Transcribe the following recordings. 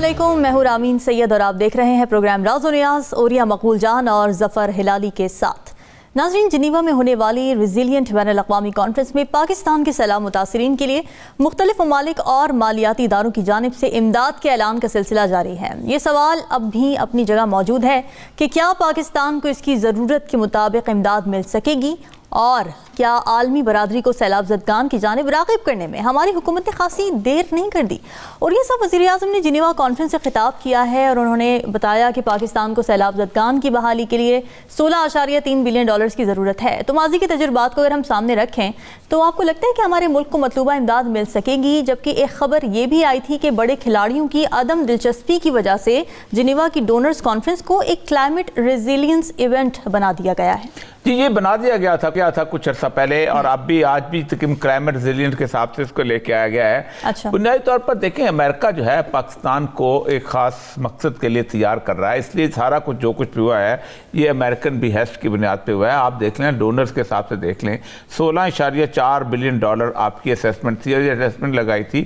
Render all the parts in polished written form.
अस्सलामुअलैकुम, मैं हूं रामीन सैयद और आप देख रहे हैं प्रोग्राम राज़ो नियाज़ ओरिया मकबूल जान और ज़फ़र हिलाली के साथ। नाज़रीन, जिनीवा में होने वाली रेजिलियंट बैनुल-अक़वामी कॉन्फ्रेंस में पाकिस्तान के सैलाब मुतासिरीन के लिए मुख्तलिफ ममालिक और मालियाती इदारों की जानिब से इमदाद के ऐलान का सिलसिला जारी है। ये सवाल अब भी अपनी जगह मौजूद है कि क्या पाकिस्तान को इसकी ज़रूरत के मुताबिक इमदाद मिल सकेगी और क्या आलमी बरादरी को सैलाब ज़दगान की जानिब राग़िब करने में हमारी हुकूमत ने खासी देर नहीं कर दी। और ये सब वज़ीर आज़म ने जिनेवा कॉन्फ्रेंस से खिताब किया है और उन्होंने बताया कि पाकिस्तान को सैलाब ज़दगान की बहाली के लिए 16.3 बिलियन डॉलर्स की ज़रूरत है। तो माजी के तजुर्बात को अगर हम सामने रखें तो आपको लगता है कि हमारे मुल्क को मतलूबा इमदाद मिल सकेगी? जबकि एक खबर ये भी आई थी कि बड़े खिलाड़ियों की अदम दिलचस्पी की वजह से जिनेवा की डोनर्स कॉन्फ्रेंस को एक क्लाइमेट रेजिलियंस इवेंट बना दिया गया है। जी, ये बना दिया गया था, क्या था कुछ अर्सा पहले, और अब भी आज भी तकरीबन क्लाइमेट रेजिलियंट के हिसाब से इसको लेके आया गया है। अच्छा। बुनियादी तौर पर देखें, अमेरिका जो है पाकिस्तान को एक ख़ास मकसद के लिए तैयार कर रहा है, इसलिए सारा कुछ जो कुछ भी हुआ है ये अमेरिकन बिहेस्ट की बुनियाद पे हुआ है। आप देख लें, डोनर्स के हिसाब से देख लें, 16.4 बिलियन डॉलर आपकी असेसमेंट थी, और ये असेसमेंट लगाई थी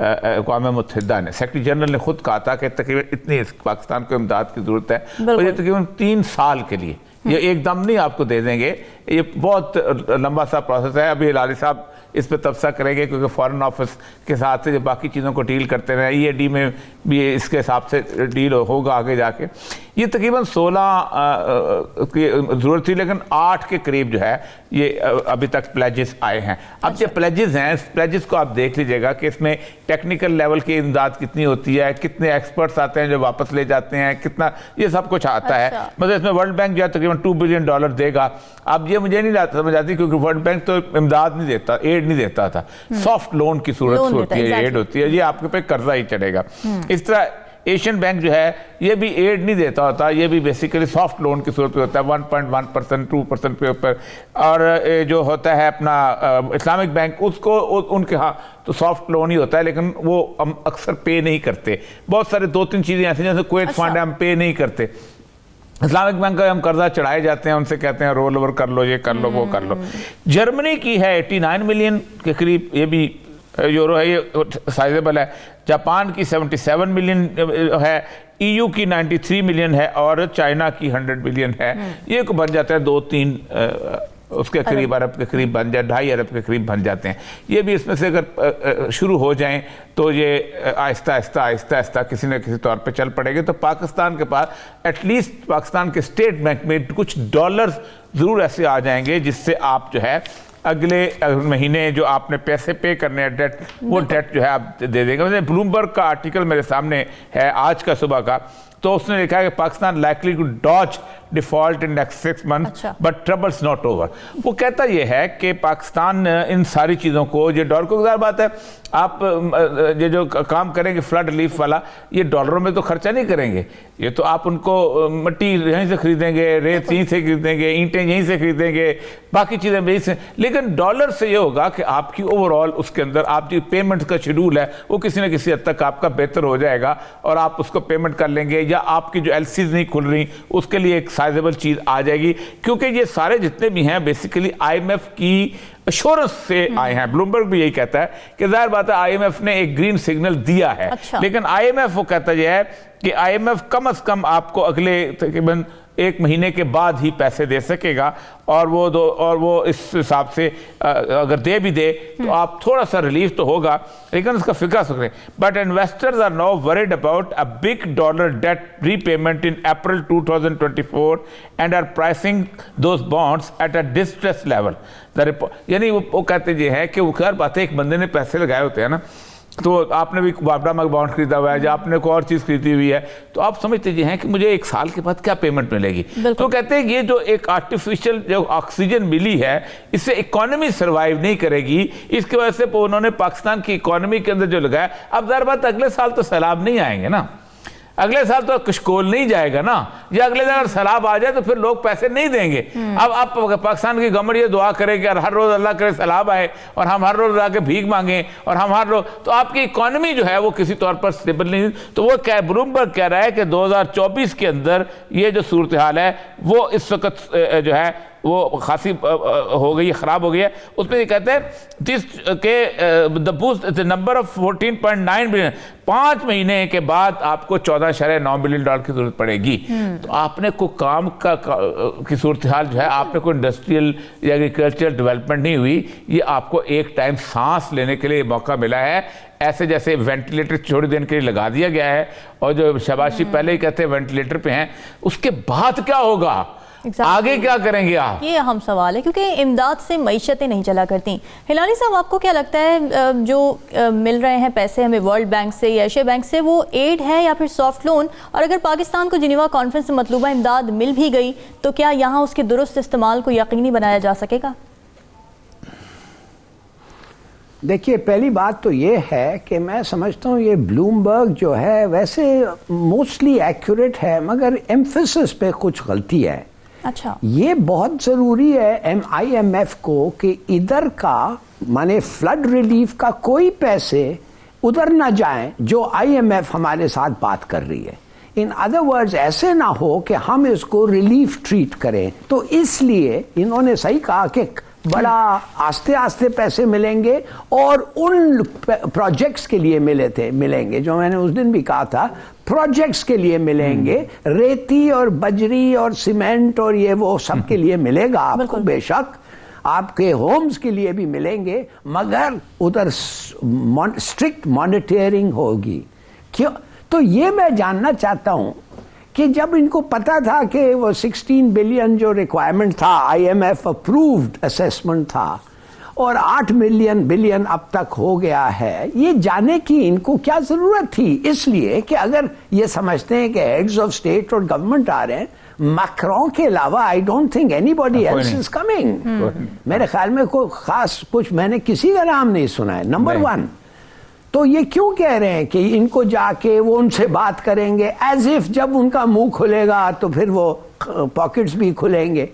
अक़वाम मुत्तहिदा ने। सेक्रेटरी जनरल ने खुद कहा था कि तकरीबन इतनी पाकिस्तान को इमदाद की ज़रूरत है, और ये तकरीबन 3 साल के लिए, ये एकदम नहीं आपको दे देंगे, ये बहुत लंबा सा प्रोसेस है। अभी हिलाली साहब इस पर तबसरा करेंगे क्योंकि फॉरेन ऑफिस के साथ से जो बाकी चीज़ों को डील करते रहे, EAD में भी इसके हिसाब से डील होगा आगे जाके। ये तकरीबन 16 की ज़रूरत थी, लेकिन 8 के करीब जो है ये अभी तक प्लेजेस आए हैं। अब जो प्लेजेस हैं, इस प्लेजेस को आप देख लीजिएगा कि इसमें टेक्निकल लेवल की इमदाद कितनी होती है, कितने एक्सपर्ट्स आते हैं जो वापस ले जाते हैं, कितना ये सब कुछ आता है। मतलब इसमें वर्ल्ड बैंक जो है तकरीबन $2 बिलियन डॉलर देगा। अब ये मुझे नहीं समझ आती क्योंकि वर्ल्ड बैंक तो इमदाद नहीं देता, एड नहीं देता था, सॉफ्ट लोन की सूरत होती है, एड होती है, ये आपके पे कर्जा ही चढ़ेगा। इस तरह एशियन बैंक जो है ये भी एड नहीं देता होता, ये भी बेसिकली सॉफ्ट लोन की सूरत में होता है, 1.1% 2% पे ऊपर। और जो होता है अपना इस्लामिक बैंक, उसको उनके हाँ तो सॉफ्ट लोन ही होता है, लेकिन वो हम अक्सर पे नहीं करते। बहुत सारे 2-3 चीज़ें ऐसी जैसे कुवैत फंड है, हम पे नहीं करते। इस्लामिक बैंक का हम कर्जा चढ़ाए जाते हैं, उनसे कहते हैं रोल ओवर कर लो, ये कर लो, वो कर लो। जर्मनी की है 89 मिलियन के करीब, ये भी यूरो है, ये साइजेबल है। जापान की 77 मिलियन है, EU की 93 मिलियन है, और चाइना की 100 मिलियन है। ये को बन जाता है 2-3 उसके करीब अरब के करीब बन जाए, 2.5 अरब के करीब बन जाते हैं। ये भी इसमें से अगर शुरू हो जाएं तो ये आहिस्ता आहिस्ता किसी न किसी तौर पे चल पड़ेंगे। तो पाकिस्तान के पास एटलीस्ट पाकिस्तान के स्टेट बैंक में कुछ डॉलर्स ज़रूर ऐसे आ जाएंगे जिससे आप जो है अगले महीने जो आपने पैसे पे करने हैं डेट, वो डेट जो है आप दे देंगे। ब्लूमबर्ग का आर्टिकल मेरे सामने है आज का सुबह का, तो उसने लिखा है कि Pakistan likely to dodge default in next 6 months but troubles not over. वो कहता ये है कि पाकिस्तान इन सारी चीज़ों को, ये डॉलर को, ज़ाहिर बात है आप ये जो काम करेंगे फ्लड रिलीफ वाला, ये डॉलरों में तो खर्चा नहीं करेंगे, ये तो आप उनको मिट्टी यहीं से खरीदेंगे, रेत यहीं से खरीदेंगे, ईंटें यहीं से खरीदेंगे, बाकी चीज़ें यहीं से। लेकिन डॉलर से ये होगा कि आपकी ओवरऑल उसके अंदर आप जो पेमेंट का शेड्यूल है वो किसी न किसी हद तक आपका बेहतर हो जाएगा, और आप उसको पेमेंट कर लेंगे, या आपकी जो LCs नहीं खुल रही उसके लिए एक साइजेबल चीज़ आ जाएगी। क्योंकि ये सारे जितने भी हैं बेसिकली IMF की एश्योरेंस से आए हैं। ब्लूमबर्ग भी यही कहता है कि जाहिर बात है IMF ने एक ग्रीन सिग्नल दिया है। लेकिन IMF वो कहता यह है कि IMF कम से कम आपको अगले तकरीबन 1 महीने के बाद ही पैसे दे सकेगा, और वो इस हिसाब से अगर दे भी दे तो आप थोड़ा सा रिलीफ तो होगा, लेकिन उसका फिक्र सुकरें। But investors are now worried about a big dollar debt repayment in April 2024 and are pricing those bonds at a distress level. यानी वो कहते ये है कि वो खैर बात है, एक बंदे ने पैसे लगाए होते हैं ना, तो आपने भी वापडा में बॉन्ड खरीदा हुआ है, या आपने कोई और चीज़ खरीदी हुई है, तो आप समझते हैं कि मुझे 1 साल के बाद क्या पेमेंट मिलेगी। तो कहते हैं ये जो एक आर्टिफिशियल जो ऑक्सीजन मिली है, इससे इकोनॉमी सर्वाइव नहीं करेगी। इसकी वजह से उन्होंने पाकिस्तान की इकोनॉमी के अंदर जो लगाया, अब ज़ाहिर बात अगले साल तो सैलाब नहीं आएंगे ना, अगले साल तो कशकोल नहीं जाएगा ना, या अगले साल अगर सैलाब आ जाए तो फिर लोग पैसे नहीं देंगे। अब आप पाकिस्तान की गवर्नमेंट ये दुआ करे कि हर रोज़ अल्लाह करे सैलाब आए और हम हर रोज़ आके भीख मांगें, और हम हर रोज़, तो आपकी इकॉनमी जो है वो किसी तौर पर स्टेबल नहीं। तो वो ब्लूमबर्ग कह रहा है कि 2024 के अंदर ये जो सूरत हाल है वो इस वक्त जो है वो खासी हो गई है, ख़राब हो गई है, उसमें ये कहते हैं दिस के the boost the number of 14.9 billion, 5 महीने के बाद आपको 14.9 बिलियन डॉलर की जरूरत पड़ेगी। तो आपने कोई काम की सूरत हाल जो है, आपने कोई इंडस्ट्रियल या एग्रीकल्चरल डेवलपमेंट नहीं हुई, ये आपको एक टाइम सांस लेने के लिए मौका मिला है। ऐसे जैसे वेंटिलेटर थोड़ी देर के लिए लगा दिया गया है और जो शाबाशी पहले ही कहते हैं वेंटिलेटर पे हैं, उसके बाद क्या होगा? आगे क्या करेंगे आप? ये अहम सवाल है, क्योंकि इमदाद से मईशतें नहीं चला करती। हिलाली साहब, आपको क्या लगता है जो मिल रहे हैं पैसे हमें वर्ल्ड बैंक से या एशिया बैंक से, वो एड है या फिर सॉफ्ट लोन? और अगर पाकिस्तान को जिनेवा कॉन्फ्रेंस में मतलूबा इमदाद मिल भी गई तो क्या यहाँ उसके दुरुस्त इस्तेमाल को यकीनी बनाया जा सकेगा? देखिए, पहली बात तो ये है कि मैं समझता हूँ ये ब्लूमबर्ग जो है वैसे मोस्टली एक्यूरेट है, मगर एम्फेसिस पे कुछ गलती है। अच्छा, ये बहुत ज़रूरी है IMF को कि इधर का माने फ्लड रिलीफ का कोई पैसे उधर ना जाएं जो IMF हमारे साथ बात कर रही है। इन अदर वर्ड्स, ऐसे ना हो कि हम इसको रिलीफ ट्रीट करें। तो इसलिए इन्होंने सही कहा कि बड़ा आस्ते आस्ते पैसे मिलेंगे और उन प्रोजेक्ट्स के लिए मिलेंगे जो मैंने उस दिन भी कहा था, प्रोजेक्ट्स के लिए मिलेंगे। रेती और बजरी और सीमेंट और ये वो सब के लिए मिलेगा आपको, बेशक आपके होम्स के लिए भी मिलेंगे, मगर उधर स्ट्रिक्ट मॉनिटरिंग होगी। क्यों? तो ये मैं जानना चाहता हूं कि जब इनको पता था कि वो 16 बिलियन जो रिक्वायरमेंट था, IMF अप्रूव्ड असेसमेंट था, और 8 बिलियन अब तक हो गया है, ये जाने की इनको क्या जरूरत थी? इसलिए कि अगर ये समझते हैं कि हेड्स ऑफ स्टेट और गवर्नमेंट आ रहे हैं, मैक्रोन के अलावा I don't think anybody else is coming. मेरे ख्याल में कोई खास कुछ मैंने किसी का नाम नहीं सुना है, नंबर 1। तो ये क्यों कह रहे हैं कि इनको जाके वो उनसे बात करेंगे, एज इफ जब उनका मुंह खुलेगा तो फिर वो पॉकेट्स भी खुलेंगे?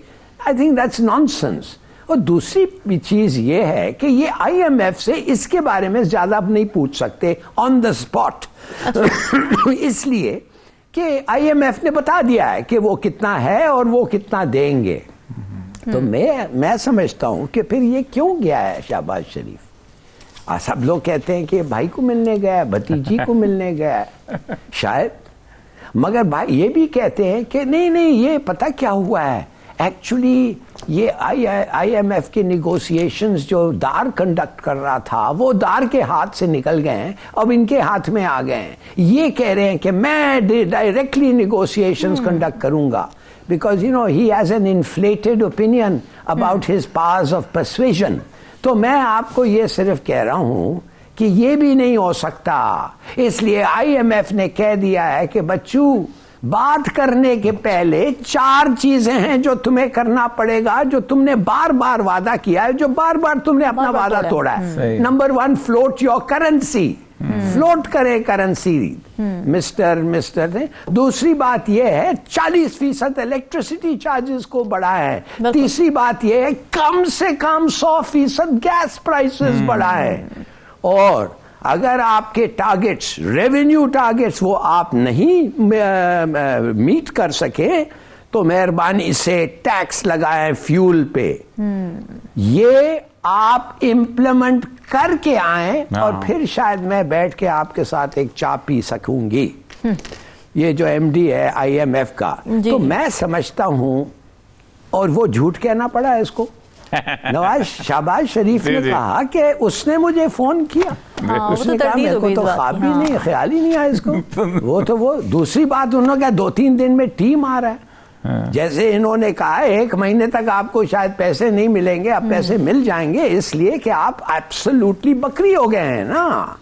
I think that's nonsense. और दूसरी चीज ये है कि ये IMF से इसके बारे में ज्यादा नहीं पूछ सकते ऑन द स्पॉट, इसलिए कि IMF ने बता दिया है कि वो कितना है और वो कितना देंगे। तो मैं समझता हूं कि फिर ये क्यों गया है शहबाज शरीफ? सब लोग कहते हैं कि भाई को मिलने गया, भतीजी को मिलने गया, शायद, मगर भाई ये भी कहते हैं कि नहीं ये पता क्या हुआ है, एक्चुअली ये IMF के निगोशिएशंस जो दार कंडक्ट कर रहा था वो दार के हाथ से निकल गए हैं, अब इनके हाथ में आ गए हैं। ये कह रहे हैं कि मैं डायरेक्टली निगोशिएशंस कंडक्ट करूंगा, because he has an inflated opinion about his powers of persuasion. तो मैं आपको ये सिर्फ कह रहा हूं कि ये भी नहीं हो सकता, इसलिए IMF ने कह दिया है कि बच्चों, बात करने के पहले 4 चीजें हैं जो तुम्हें करना पड़ेगा, जो तुमने बार बार वादा किया है, जो बार बार तुमने अपना वादा तोड़ा है। Number 1, float your currency, float करे करेंसी मिस्टर ने। दूसरी बात यह है 40% इलेक्ट्रिसिटी चार्जेस को बढ़ा है। तीसरी बात यह है कम से कम 100% गैस प्राइसेस बढ़ा है। और अगर आपके टारगेट्स, रेवेन्यू टारगेट्स, वो आप नहीं मीट कर सके तो मेहरबानी से टैक्स लगाएं फ्यूल पे। ये आप इम्प्लीमेंट करके आए और फिर शायद मैं बैठ के आपके साथ एक चाय पी सकूंगी। ये जो MD है IMF का, तो मैं समझता हूं, और वो झूठ कहना पड़ा है इसको। शहबाज शरीफ ने कहा कि उसने मुझे फोन किया, उसने कहा मेरे को तो ख्वाब भी नहीं, ख्याल ही नहीं आया इसको। वो दूसरी बात, उन्होंने कहा 2-3 दिन में टीम आ रहा है। जैसे इन्होंने कहा 1 महीने तक आपको शायद पैसे नहीं मिलेंगे, अब पैसे मिल जाएंगे, इसलिए कि आप एब्सोल्युटली बकरी हो गए हैं ना।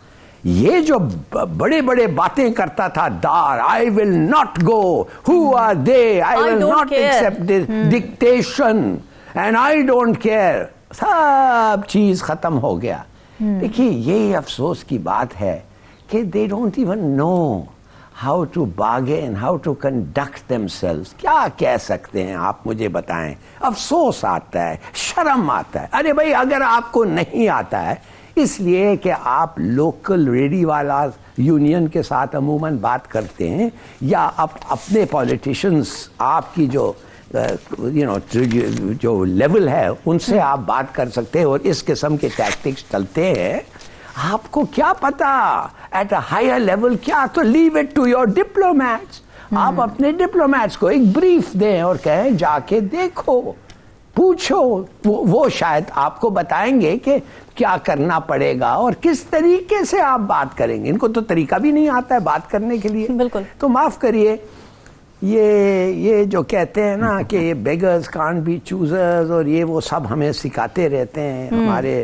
ये जो बड़े बड़े बातें करता था दार, I will not go, who are they, I will not accept dictation and I don't care, सब चीज खत्म हो गया। देखिए, ये अफसोस की बात है कि they don't even know how to bargain, how to conduct themselves. क्या कह सकते हैं आप मुझे बताएं? अफसोस आता है, शर्म आता है। अरे भाई, अगर आपको नहीं आता है, इसलिए कि आप लोकल रेडी वाला यूनियन के साथ अमूमन बात करते हैं, या अपने पॉलिटिशियंस आपकी जो जो लेवल है उनसे आप बात कर सकते हैं और इस किस्म के टैक्टिक्स चलते हैं। आपको क्या पता एट अ हायर लेवल क्या, तो leave it to your diplomats. आप अपने डिप्लोमैट्स को एक ब्रीफ दें और कहें जाके देखो, पूछो, वो शायद आपको बताएंगे कि क्या करना पड़ेगा और किस तरीके से आप बात करेंगे। इनको तो तरीका भी नहीं आता है बात करने के लिए। बिल्कुल। तो माफ करिए, ये जो कहते हैं ना कि ये बेगर्स कांट बी चूजर्स और ये वो सब हमें सिखाते रहते हैं हमारे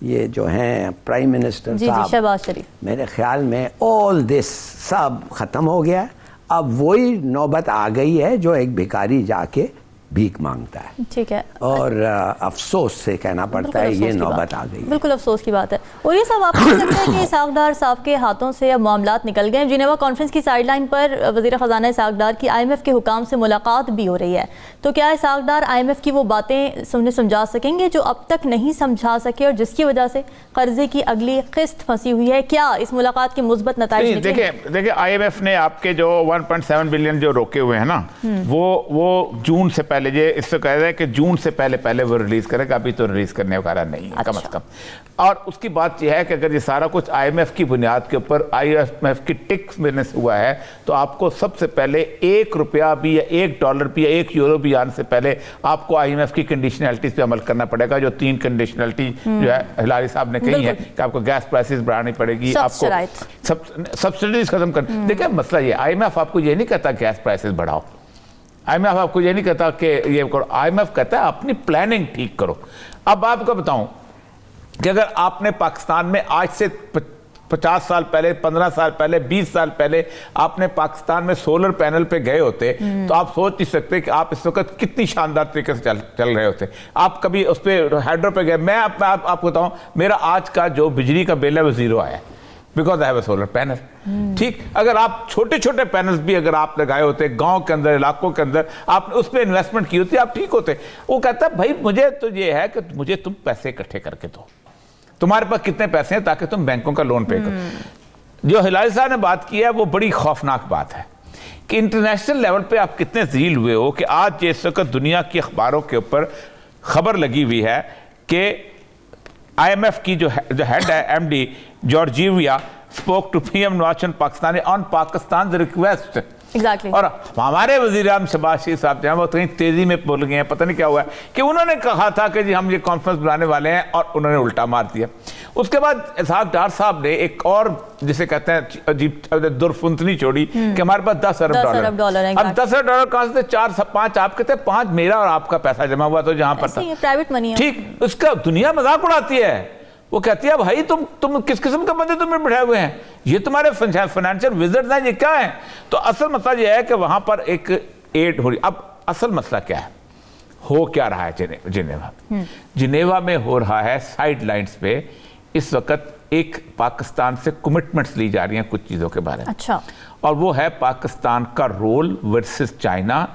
ये जो हैं प्राइम मिनिस्टर साहब, शहबाज शरीफ। मेरे ख्याल में ऑल दिस सब खत्म हो गया। अब वही नौबत आ गई है जो एक भिखारी जाके भीख मांगता है। ठीक है। और अफसोस से कहना पड़ता है ये नौबत आ गई। बिल्कुल अफसोस की बात है। और ये सब आपको लगता है कि इसहाक डार साहब के हाथों से अब मामलात निकल गए। जिनेवा कॉन्फ्रेंस की साइडलाइन पर वज़ीर ख़जाना इसहाक डार की IMF के हुकाम से मुलाकात भी हो रही है, तो क्या इसहाक डार IMF की वो बातें समझा सकेंगे जो अब तक नहीं समझा सके और जिसकी वजह से कर्जे की अगली किस्त फंसी हुई है? क्या इस मुलाकात के मुस्बत नतीजे? देखिए IMF ने आपके जो 1.7 बिलियन जो रोके हुए हैं ना, वो जून से पहले इससे कह रहे हैं कि जून से पहले वो रिलीज करेगा। अभी तो रिलीज करने का नहीं है। कम से कम। और उसकी बात यह है कि अगर ये सारा कुछ IMF की बुनियाद के ऊपर IMF की टिक्स में हुआ है तो आपको सबसे पहले ₹1 भी या $1 भी या €1 भी आने से पहले आपको IMF की कंडीशनैलिटीज पे अमल करना पड़ेगा। जो 3 कंडीशनैलिटी जो है हिलारी साहब ने कही है कि आपको गैस प्राइसेस बढ़ानी पड़ेगी, आपको सब्सिडीज खत्म कर। देखिए मसला ये, IMF आपको ये नहीं कहता गैस प्राइसेस बढ़ाओ, IMF आपको ये नहीं कहता कि ये करो, IMF कहता है अपनी प्लानिंग ठीक करो। अब आपको बताऊं कि अगर आपने पाकिस्तान में आज से 50 साल पहले, 15 साल पहले, 20 साल पहले आपने पाकिस्तान में सोलर पैनल पे गए होते तो आप सोच नहीं सकते कि आप इस वक्त कितनी शानदार तरीके से चल रहे होते। आप कभी उस पर हाइड्रो पे गए? मैं आपको बताऊं, मेरा आज का जो बिजली का बिल है वो 0 आया because I have a solar panel. ठीक, अगर आप छोटे छोटे पैनल्स भी अगर आप लगाए होते गांव के अंदर, इलाकों के अंदर, आपने उस पर इन्वेस्टमेंट की होती, आप ठीक होते। वो कहता है भाई मुझे तो ये है कि मुझे तुम पैसे इकट्ठे करके दो, तुम्हारे पास कितने पैसे हैं ताकि तुम बैंकों का लोन पे करो। जो हिलारी साहब ने बात की है वो बड़ी खौफनाक बात है कि इंटरनेशनल लेवल पे आप कितने ज़लील हुए हो कि आज जिस वक्त दुनिया की अखबारों के ऊपर खबर लगी हुई है कि IMF की जो हेड है MD Georgia spoke to PM Nawaz Pakistani on Pakistan request. Exactly. और हमारे वज़ीर-ए-आज़म शहबाज शरीफ साहब जो हैं वो कहीं तेजी में बोल गए हैं, पता नहीं क्या हुआ है कि उन्होंने कहा था कि जी हम ये कॉन्फ्रेंस बुलाने वाले हैं और उन्होंने उल्टा मार दिया। उसके बाद इसहाक डार साहब ने एक और जिसे कहते हैं अजीब दुर्फुंतनी छोड़ी कि हमारे पास $10 अरब। अब $10 अरब कहां से? 4-5 आप कहते हैं, 5 मेरा और आपका पैसा जमा हुआ तो जहां पर था प्राइवेट मनी है। ठीक, उसका दुनिया मजाक उड़ाती है। वो कहती है भाई तुम किस किस्म के बंदे तुमने बिठाए हुए हैं, ये तुम्हारे फाइनेंशियल विजर्ड हैं, ये क्या है? तो असल मसला ये है कि वहां पर एक एड हो रही। अब असल मसला क्या है, हो क्या रहा है जिनेवा में हो रहा है साइड लाइन्स पे इस वक्त एक पाकिस्तान से कमिटमेंट्स ली जा रही हैं कुछ चीज़ों के बारे में। अच्छा। और वो है पाकिस्तान का role versus China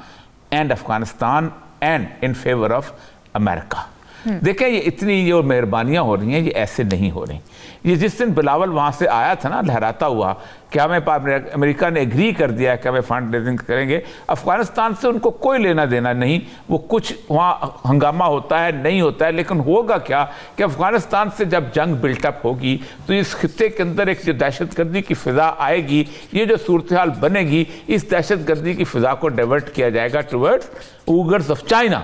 and Afghanistan and in favour of America. देखें ये इतनी जो मेहरबानियां हो रही हैं ये ऐसे नहीं हो रही। ये जिस दिन बिलावल वहाँ से आया था ना लहराता हुआ कि हमें अमेरिका ने एग्री कर दिया कि हमें फंड रेजिंग करेंगे, अफगानिस्तान से उनको कोई लेना देना नहीं। वो कुछ वहाँ हंगामा होता है नहीं होता है, लेकिन होगा क्या कि अफगानिस्तान से जब जंग बिल्टअप होगी तो इस खित्ते के अंदर एक जो दहशतगर्दी की फ़िज़ा आएगी, ये जो सूरत हाल बनेगी, इस दहशतगर्दी की फ़िज़ा को डाइवर्ट किया जाएगा टुवर्ड्स उगर्स ऑफ चाइना।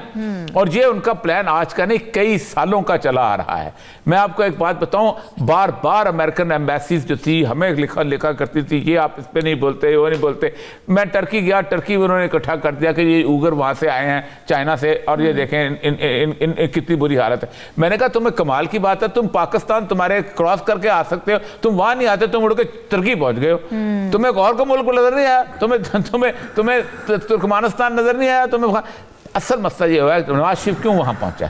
और ये उनका प्लान आज का नहीं कई सालों का चला आ रहा है। मैं आपको एक बात बताऊं, बार बार अमेरिकन एम्बेसीज जो थी हमें लिखा करती थी ये आप इस पे नहीं बोलते, वो नहीं बोलते। मैं टर्की गया, टर्की में उन्होंने इकट्ठा कर दिया कि ये उगर वहां से आए हैं चाइना से और ये देखें इन कितनी बुरी हालत है। मैंने कहा तुम्हें कमाल की बात है, तुम पाकिस्तान तुम्हारे क्रॉस करके आ सकते हो, तुम वहां नहीं आते, तुम उड़ के तुर्की पहुंच गए हो। तुम्हें एक और को मुल्क नजर नहीं आया, तुम्हें तुर्कमानिस्तान नजर नहीं आया, तुम्हें। असल मसला ये हुआ है नवाज शरीफ क्यों वहां पहुंचा,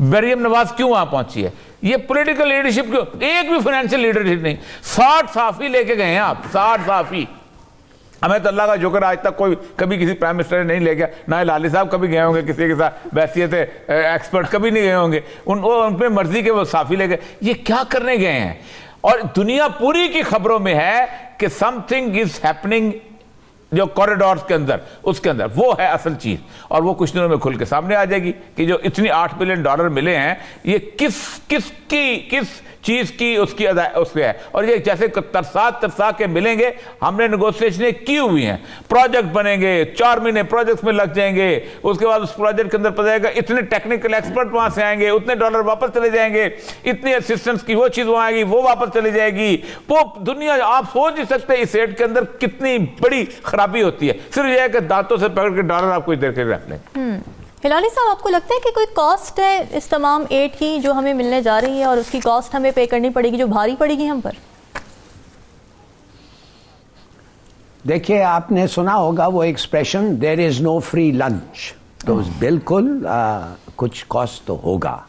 मरियम नवाज क्यों वहां पहुंची है, ये पॉलिटिकल लीडरशिप क्यों? एक भी फाइनेंशियल लीडरशिप नहीं। 60 साफी लेके गए हैं आप, 60 साफी। हमें तो अल्लाह का शुक्र आज तक कोई कभी किसी प्राइम मिनिस्टर ने नहीं ले गया, ना लाली साहब कभी गए होंगे किसी के साथ बैसियत एक्सपर्ट कभी नहीं गए होंगे, उन मर्जी के वो साफी ले गए। ये क्या करने गए हैं? और दुनिया पूरी की खबरों में है कि समथिंग इज हैपनिंग जो कॉरिडोर्स के अंदर, उसके अंदर वो है असल चीज, और वो कुछ दिनों में खुल के सामने आ जाएगी कि जो इतनी $8 बिलियन मिले हैं ये किस चीज की उसके है। और ये जैसे तरसा के मिलेंगे, हमने नेगोशिएशनें की हुई हैं, प्रोजेक्ट बनेंगे, 4 महीने प्रोजेक्ट्स में लग जाएंगे, उसके बाद उस प्रोजेक्ट के अंदर पता जाएगा इतने टेक्निकल एक्सपर्ट वहां से आएंगे, उतने डॉलर वापस चले जाएंगे, इतनी असिस्टेंस की वो चीज वहां आएगी, वो वापस चली जाएगी। वो दुनिया आप सोच नहीं सकते इस एड के अंदर कितनी बड़ी खराबी होती है। सिर्फ यह है कि दांतों से पकड़ के डॉलर आप कुछ देर के रख लें। हिलाली साहब, आपको लगता है कि कोई कॉस्ट है इस तमाम एड की जो हमें मिलने जा रही है और उसकी कॉस्ट हमें पे करनी पड़ेगी, जो भारी पड़ेगी हम पर? देखिए, आपने सुना होगा वो expression, there is no free lunch. तो बिल्कुल कुछ कॉस्ट तो होगा,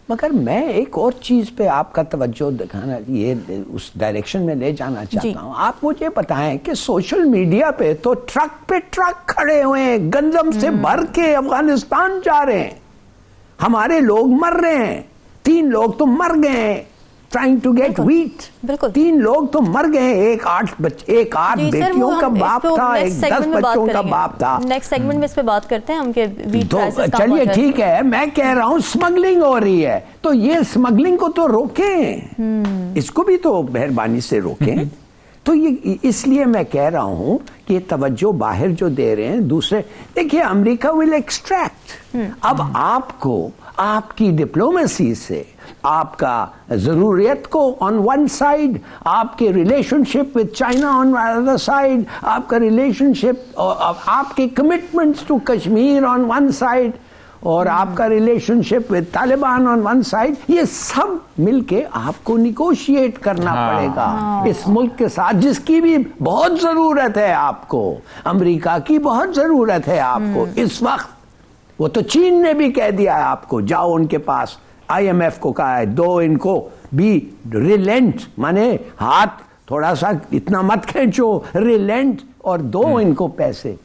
मगर मैं एक और चीज पे आपका तवज्जो दिखाना, ये उस डायरेक्शन में ले जाना चाहता हूँ। आप मुझे बताएं कि सोशल मीडिया पे तो ट्रक पे ट्रक खड़े हुए हैं, गंदम से भर के अफगानिस्तान जा रहे हैं, हमारे लोग मर रहे हैं। 3 लोग तो मर गए हैं ट्राइंग टू गेट व्हीट। 3 लोग तो मर गए। एक 8 बेटियों का बाप था, एक 10 बच्चों का बाप था। नेक्स्ट सेगमेंट में इस पे बात करते हैं हम कि व्हीट प्राइसेस। चलिए ठीक है, मैं कह रहा हूं स्मगलिंग हो रही है, तो ये स्मगलिंग को तो रोकें, इसको भी तो मेहरबानी से रोकें। तो ये इसलिए मैं कह रहा हूं कि तवज्जो बाहर जो दे रहे हैं दूसरे, देखिए अमेरिका विल एक्सट्रैक्ट। अब आपको आपकी डिप्लोमेसी से, आपका जरूरियत को ऑन वन साइड, आपके relationship with China on other side, आपका रिलेशनशिप, आपके commitments to Kashmir on one side, और आपका relationship with Taliban on one side, ये सब मिलके आपको निगोशिएट करना पड़ेगा इस मुल्क के साथ, जिसकी भी बहुत जरूरत है आपको, अमेरिका की बहुत जरूरत है आपको इस वक्त। वो तो चीन ने भी कह दिया है आपको, जाओ उनके पास, IMF को कहा है, दो इनको भी रिलेंट, माने हाथ थोड़ा सा इतना मत खींचो, रिलेंट, और दो इनको पैसे।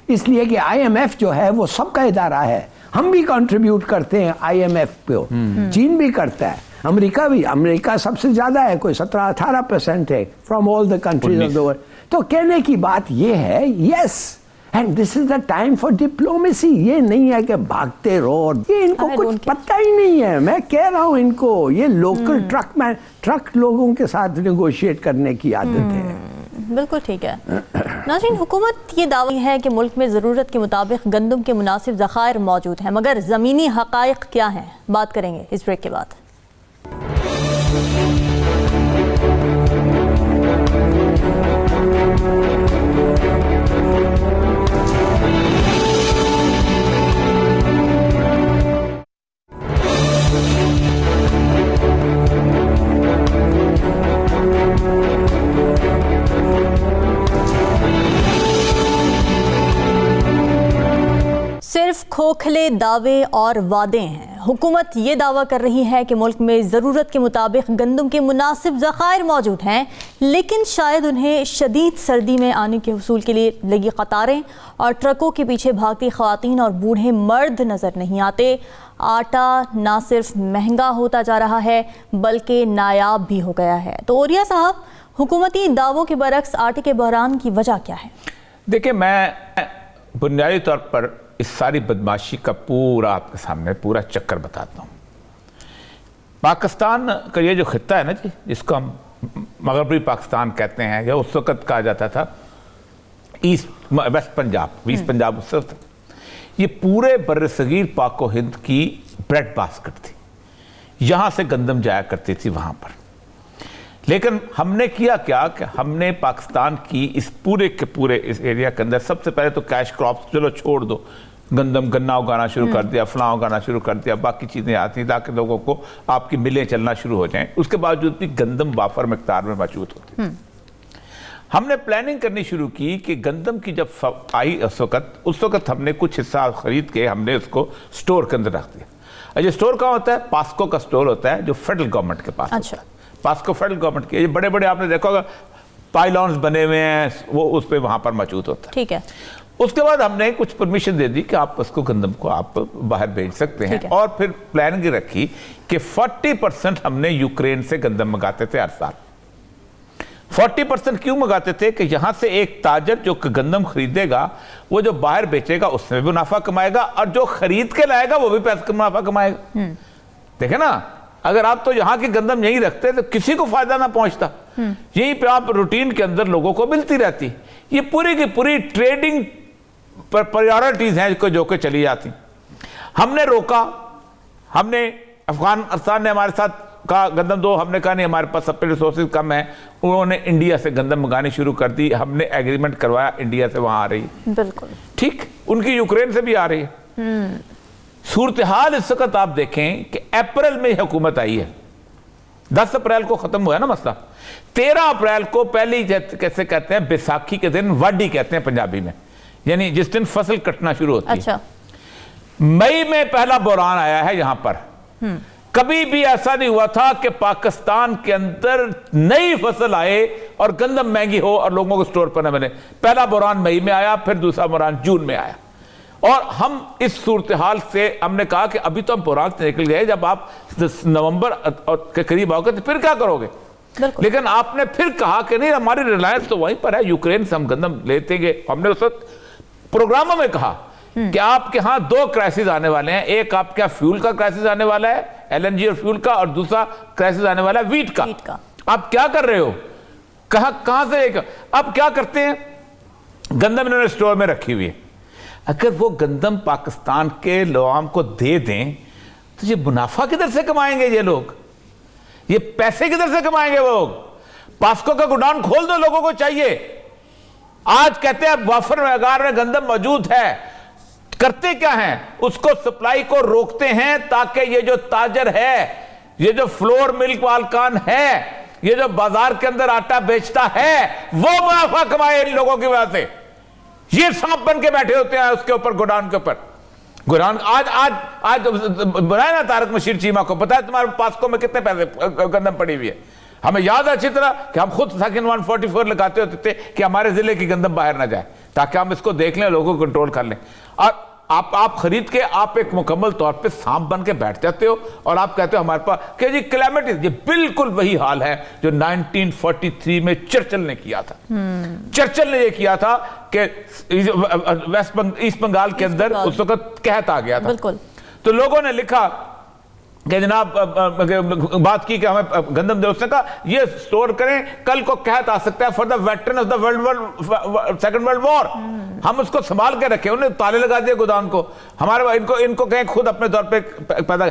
इसलिए कि IMF जो है वो सबका इदारा है, हम भी कंट्रीब्यूट करते हैं IMF पे, चीन भी करता है, अमेरिका भी, अमेरिका सबसे ज्यादा है, कोई 17-18% है from all the countries of the world. तो कहने की बात ये है, yes, and this is the time for diplomacy. ये नहीं है कि भागते रहो, ये इनको कुछ पता ही नहीं है। मैं कह रहा हूं इनको, ये लोकल ट्रक लोगों के साथ नेगोशिएट करने की आदत है। बिल्कुल ठीक है। नाज़रीन, हुकूमत ये दावा है कि मुल्क में ज़रूरत के मुताबिक गंदम के मुनासिब ज़खायर मौजूद हैं, मगर ज़मीनी हक़ाइक़ क्या हैं, बात करेंगे इस ब्रेक के बाद। सिर्फ खोखले दावे और वादे हैं। हुकूमत ये दावा कर रही है कि मुल्क में ज़रूरत के मुताबिक गंदम के मुनासिब ज़खायर मौजूद हैं, लेकिन शायद उन्हें शदीद सर्दी में आने के हुसूल के लिए लगी कतारें और ट्रकों के पीछे भागती ख़वातीन और बूढ़े मर्द नज़र नहीं आते। आटा ना सिर्फ महंगा होता जा रहा है बल्कि नायाब भी हो गया है। तो ओरिया साहब, हुकूमती दावों के बरक्स आटे के बहरान की वजह क्या है? देखिए, मैं बुनियादी तौर पर इस सारी बदमाशी का पूरा आपके सामने पूरा चक्कर बताता हूँ। पाकिस्तान का ये जो खित्ता है ना जी, जिसको हम मगरबी पाकिस्तान कहते हैं, या उस वक़्त कहा जाता था वेस्ट पंजाब उस वक्त, ये पूरे बर्रसगीर पाको हिंद की ब्रेड बास्केट थी। यहाँ से गंदम जाया करती थी वहाँ पर। लेकिन हमने किया क्या कि हमने पाकिस्तान की इस पूरे के पूरे इस एरिया के अंदर सबसे पहले तो कैश क्रॉप्स, चलो छोड़ दो, गन्ना उगाना शुरू कर दिया, फलां उगाना शुरू कर दिया, बाकी चीज़ें आती हैं ताकि लोगों को आपकी मिलें चलना शुरू हो जाएं। उसके बावजूद भी गंदम वाफर मिकदार में मौजूद होती। हमने प्लानिंग करनी शुरू की कि गंदम की जब आई उस वक्त हमने कुछ हिस्सा खरीद के हमने उसको स्टोर के अंदर रख दिया। ये स्टोर कहाँ होता है? पास्को का स्टोर होता है जो फेडरल गवर्नमेंट के पास होता है। पास्को फेडरल गवर्नमेंट के, ये बड़े बड़े आपने देखा होगा पाइलॉन्स बने हुए हैं, वो उस पे वहां पर मौजूद होता है। ठीक है। उसके बाद हमने कुछ परमिशन दे दी कि आप उसको गंदम को आप बाहर भेज सकते हैं, और फिर प्लानिंग रखी कि 40% हमने यूक्रेन से गंदम मंगाते थे हर साल। 40% क्यों मंगाते थे कि यहां से एक ताजर जो गंदम खरीदेगा वो जो बाहर बेचेगा उसमें भी मुनाफा कमाएगा और जो खरीद के लाएगा वो भी पैसा मुनाफा कमाएगा। देखे ना, अगर आप तो यहां की गंदम यहीं रखते तो किसी को फायदा ना पहुंचता, यहीं पे आप रूटीन के अंदर लोगों को मिलती रहती। ये पूरी की पूरी ट्रेडिंग पर प्रायोरिटीज हैं जो कि चली जाती। हमने रोका, हमने अफगानिस्तान ने हमारे साथ कहा गंदम दो, हमने कहा नहीं हमारे पास सप्लाई रिसोर्सेज कम है, उन्होंने इंडिया से गंदम मंगानी शुरू कर दी, हमने एग्रीमेंट करवाया, इंडिया से वहां आ रही है। बिल्कुल ठीक, उनकी यूक्रेन से भी आ रही है। सूरत हाल इस वक्त आप देखें कि अप्रैल में हुकूमत आई है, 10 अप्रैल को खत्म हुआ है ना मसला, 13 अप्रैल को पहली कैसे कहते हैं बैसाखी के दिन वाडी कहते हैं पंजाबी में, यानी जिस दिन फसल कटना शुरू होती है। अच्छा, मई में पहला बुरहान आया है यहां पर। कभी भी ऐसा नहीं हुआ था कि पाकिस्तान के अंदर नई फसल आए और गंदम महंगी हो और लोगों को स्टोर पर न मिले। पहला बुरहान मई में आया, फिर दूसरा बुरहान जून में आया। और हम इस सूरत हाल से हमने कहा कि अभी तो हम बुरहान से निकल गए, जब आप नवंबर के करीब आओगे तो फिर क्या करोगे। लेकिन आपने फिर कहा कि नहीं हमारी रिलायंस तो वहीं पर है, यूक्रेन से हम गंदम लेतेंगे। हमने उस वक्त प्रोग्रामों में कहा कि आपके यहां 2 क्राइसिस आने वाले हैं, एक आपके यहां फ्यूल का क्राइसिस आने वाला है, एलएनजी और फ्यूल का, और दूसरा क्राइसिस आने वाला है वीट का। आप क्या कर रहे हो, कहां से एक, अब क्या करते हैं, गंदम इन्होंने स्टोर में रखी हुई है। अगर वो गंदम पाकिस्तान के लोगों को दे दें तो ये मुनाफा किधर से कमाएंगे ये लोग, ये पैसे किधर से कमाएंगे वो लोग। पास्को का गोडाउन खोल दो, लोगों को चाहिए। आज कहते हैं वाफर मैगार में गंदम मौजूद है, करते क्या हैं, उसको सप्लाई को रोकते हैं ताकि ये जो ताजर है, ये जो फ्लोर मिल्क मालकान है, ये जो बाजार के अंदर आटा बेचता है, वो मुनाफा कमाए इन लोगों की वजह से। ये सांप बन के बैठे होते हैं उसके ऊपर, गोडाउन के ऊपर। गोडाउन आज आज आज बनाया ना तारक मशीर चीमा को, पता है तुम्हारे पास्को में कितने पैसे गंदम पड़ी हुई है। हमें याद है अच्छी तरह कि हम खुद सेक्शन 144 लगाते होते थे कि हमारे जिले की गंदम बाहर ना जाए, ताकि हम इसको देख लें, लोगों को कंट्रोल कर लें। और आप खरीद के आप एक मुकम्मल तौर पे सांप बन के बैठ जाते हो और आप कहते हो हमारे पास कि जी क्लाइमेट, ये बिल्कुल वही हाल है जो 1943 में चर्चिल ने किया था। चर्चिल ने ये किया था कि ईस्ट बंगाल के अंदर उस वक्त कहत आ गया था, तो लोगों ने लिखा कि जनाब बात की कि हमें गंदम दे, उसने कहा ये स्टोर करें, कल को कहत आ सकता है for the veteran of the second world war, हम उसको संभाल के रखें। उन्हें ताले लगा दिए गोदाम को, हमारे इनको कहें खुद अपने तौर पे पैदा।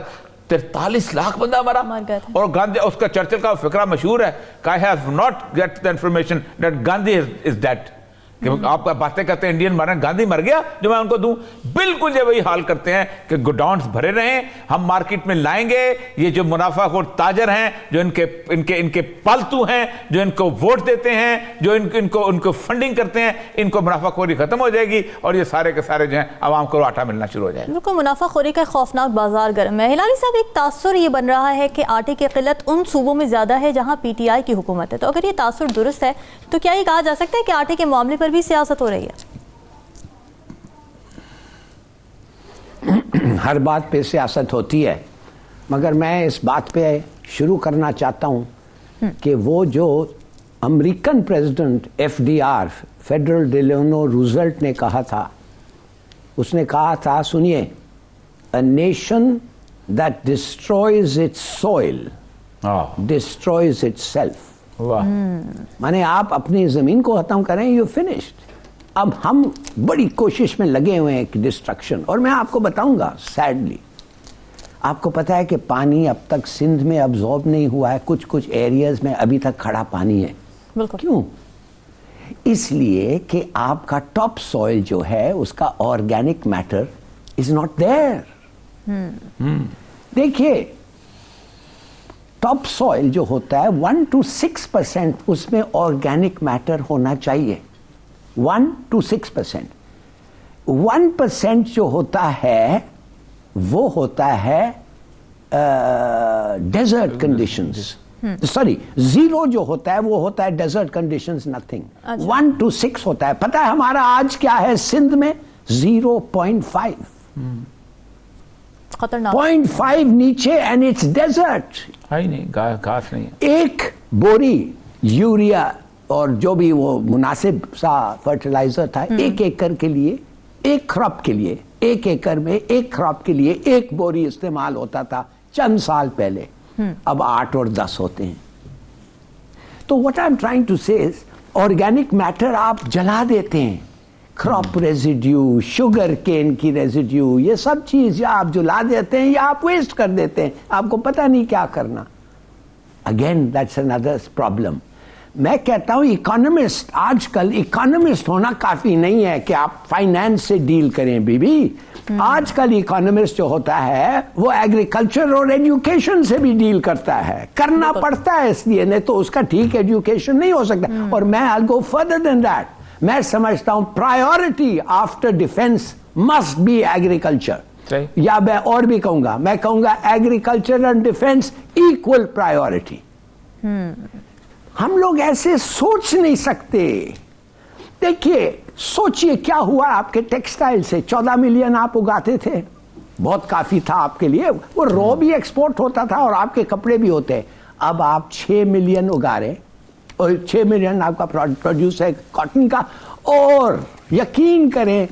43 लाख बंदा मरा। और गांधी, उसका चर्चिल का फिक्रा मशहूर है, I have not get the information that Gandhi is dead. आप बातें करते हैं इंडियन मर, गांधी मर गया जो मैं उनको दूं। बिल्कुल ये वही हाल करते हैं कि गोडाउन्स भरे रहें, हम मार्केट में लाएंगे। ये जो मुनाफाखोर ताजर हैं, जो इनके पालतू हैं, जो इनको वोट देते हैं, जो इनको फंडिंग करते हैं, इनको मुनाफाखोरी खत्म हो जाएगी और ये सारे के सारे जो है आवाम को आटा मिलना शुरू हो जाएगा। बिल्कुल, मुनाफाखोरी का खौफनाक बाजार गर्म है। हिलाली साहब, एक तासुर ये बन रहा है कि आटे की किल्लत उन सूबों में ज्यादा है जहाँ PTI की हुकूमत है, तो अगर ये तासुर दुरुस्त है तो क्या ये कहा जा सकता है कि आटे के मामले पर भी सियासत हो रही है? हर बात पे सियासत होती है, मगर मैं इस बात पे शुरू करना चाहता हूं कि वो जो American president FDR federal Delano Roosevelt ने कहा था, उसने कहा था, सुनिए, a nation that destroys its soil destroys itself. माने आप अपनी जमीन को खत्म करें, यू फिनिश्ड। अब हम बड़ी कोशिश में लगे हुए हैं कि डिस्ट्रक्शन, और मैं आपको बताऊंगा सैडली, आपको पता है कि पानी अब तक सिंध में अब्जॉर्ब नहीं हुआ है, कुछ एरियाज में अभी तक खड़ा पानी है। क्यों? इसलिए कि आपका टॉप सॉइल जो है उसका organic matter is not there. देखिए, टॉप सॉइल जो होता है 1 to 6% उसमें ऑर्गेनिक मैटर होना चाहिए, 1 to 6%। 1% जो होता है वो होता है डेजर्ट कंडीशंस, सॉरी 0 जो होता है वो होता है डेजर्ट कंडीशंस, नथिंग। 1 to 6 होता है। पता है हमारा आज क्या है सिंध में? 0.5, 0.5 नीचे, एंड इट्स डेजर्ट। नहीं, घास नहीं है। एक बोरी यूरिया और जो भी वो मुनासिब सा फर्टिलाइजर था, एक एकड़ के लिए, एक क्रॉप के लिए, एक एकड़ में एक क्रॉप के लिए एक बोरी इस्तेमाल होता था चंद साल पहले, अब 8 और 10 होते हैं। तो what I am trying to say is, organic matter आप जला देते हैं, क्रॉप रेजिड्यू, शुगर केन की रेजिड्यू, ये सब चीज या आप जला देते हैं या आप वेस्ट कर देते हैं, आपको पता नहीं क्या करना। Again that's another problem. मैं कहता हूं इकोनॉमिस्ट, आजकल इकोनॉमिस्ट होना काफी नहीं है कि आप फाइनेंस से डील करें बीबी। आजकल इकोनॉमिस्ट जो होता है वो एग्रीकल्चर और एजुकेशन से भी डील करता है, करना पड़ता है इसलिए, नहीं तो उसका ठीक एजुकेशन नहीं हो सकता। और मैं आई गो फर्दर देन दैट, मैं समझता हूं priority after defence must be agriculture, या मैं और भी कहूंगा, मैं कहूंगा agriculture and defence equal priority. हम लोग ऐसे सोच नहीं सकते। देखिए, सोचिए क्या हुआ आपके टेक्सटाइल से, 14 मिलियन आप उगाते थे, बहुत काफी था आपके लिए, वो रॉ भी एक्सपोर्ट होता था और आपके कपड़े भी होते। अब आप 6 मिलियन उगा रहे और 6 मिलियन आपका प्रोड्यूस है कॉटन का, और यकीन करें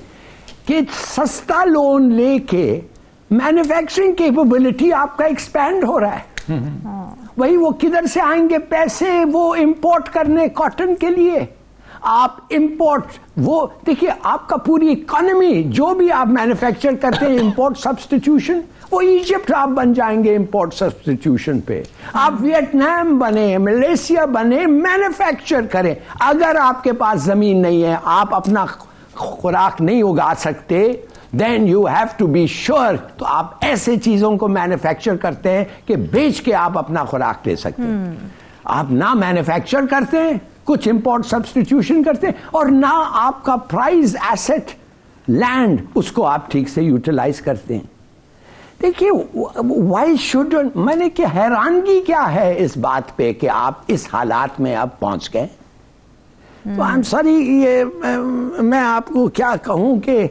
कि सस्ता लोन लेके मैन्युफैक्चरिंग कैपेबिलिटी आपका एक्सपैंड हो रहा है। वही वो किधर से आएंगे पैसे, वो इंपोर्ट करने कॉटन के लिए। आप इंपोर्ट, वो देखिए आपका पूरी इकोनॉमी जो भी आप मैन्युफैक्चर करते हैं इंपोर्ट सब्स्टिट्यूशन, वो इजिप्ट आप बन जाएंगे इंपोर्ट सब्स्टिट्यूशन पे। आप वियतनाम बने, मलेशिया बने, मैन्युफैक्चर करें। अगर आपके पास जमीन नहीं है, आप अपना खुराक नहीं उगा सकते, then you have to be sure, तो आप ऐसे चीजों को मैन्युफैक्चर करते हैं कि बेच के आप अपना खुराक ले सकते हैं। आप ना मैन्युफैक्चर करते हैं, कुछ इंपोर्ट सब्स्टिट्यूशन करते हैं, और ना आपका प्राइज एसेट लैंड उसको आप ठीक से यूटिलाइज करते हैं। देखिए, व्हाई शुड, मैंने कि हैरानगी क्या है इस बात पे कि आप इस हालात में अब पहुंच गए। तो आई एम सॉरी, ये मैं आपको क्या कहूं कि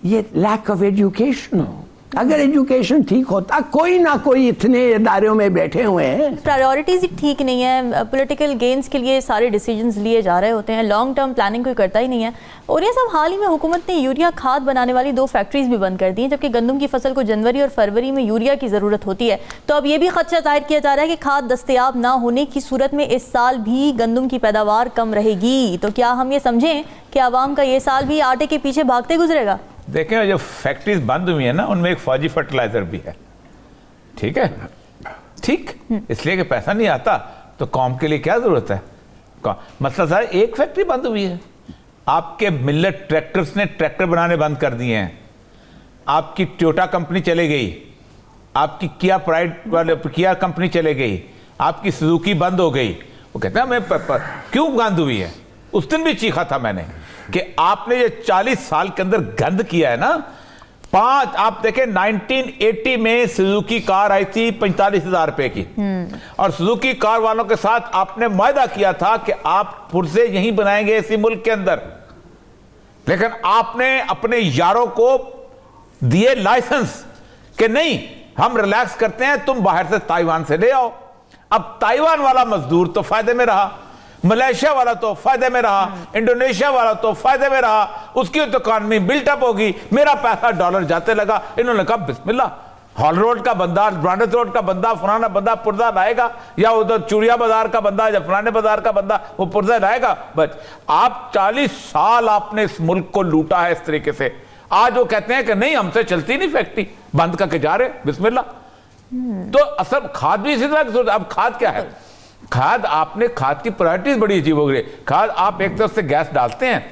ये लैक ऑफ एजुकेशन हो। अगर एजुकेशन ठीक होता, कोई ना कोई इतने इदारों में बैठे हुए हैं, प्रायोरिटीज ही ठीक नहीं है, पॉलिटिकल गेन्स के लिए सारे डिसीजंस लिए जा रहे होते हैं, लॉन्ग टर्म प्लानिंग कोई करता ही नहीं है। और ये सब हाल ही में हुकूमत ने यूरिया खाद बनाने वाली 2 फैक्ट्रीज भी बंद कर दी हैं, जबकि गंदम की फसल को जनवरी और फरवरी में यूरिया की ज़रूरत होती है। तो अब ये भी खदशा जाहिर किया जा रहा है कि खाद दस्तयाब ना होने की सूरत में इस साल भी गंदम की पैदावार कम रहेगी। तो क्या हम ये समझें कि आवाम का ये साल भी आटे के पीछे भागते गुजरेगा? देखें, जो फैक्ट्रीज बंद हुई है ना, उनमें एक फौजी फर्टिलाइजर भी है। ठीक है, ठीक, इसलिए कि पैसा नहीं आता तो कौम के लिए क्या जरूरत है। मतलब सर, एक फैक्ट्री बंद हुई है, आपके मिलेट ट्रैक्टर्स ने ट्रैक्टर बनाने बंद कर दिए हैं, आपकी टोयोटा कंपनी चले गई, आपकी किया प्राइड वाले किया कंपनी चले गई, आपकी सुजुकी बंद हो गई। वो कहते हैं मैं क्यों बंद हुई है। उस दिन भी चीखा था मैंने कि आपने ये 40 साल के अंदर गंद किया है ना। आप देखें, 1980 में सुजुकी कार आई थी 45,000 रुपए की, और सुजुकी कार वालों के साथ आपने वायदा किया था कि आप पुर्जे यहीं बनाएंगे इसी मुल्क के अंदर, लेकिन आपने अपने यारों को दिए लाइसेंस कि नहीं, हम रिलैक्स करते हैं, तुम बाहर से ताइवान से ले आओ। अब ताइवान वाला मजदूर तो फायदे में रहा, मलेशिया वाला तो फायदे में रहा, इंडोनेशिया वाला तो फायदे में रहा, उसकी तो इकॉनमी बिल्टअप होगी, मेरा पैसा डॉलर जाते लगा। इन्होंने कहा बिस्मिल्लाह, हॉल रोड का बंदा, ब्रांडेड रोड का बंदा, फलाना बंदा पुर्जा लाएगा, या उधर चूड़िया बाजार का बंदा या फलाने बाजार का बंदा वो पुर्जा लाएगा। बस आप 40 साल आपने इस मुल्क को लूटा है इस तरीके से। आज वो कहते हैं कि नहीं, हमसे चलती नहीं फैक्ट्री, बंद करके जा रहे, बिस्मिल्लाह। तो असल खाद भी इसी तरह की। अब खाद क्या है, खाद आपने, खाद की प्रायोरिटीज बड़ी अजीब हो गई। खाद आप एक तरफ से गैस डालते हैं,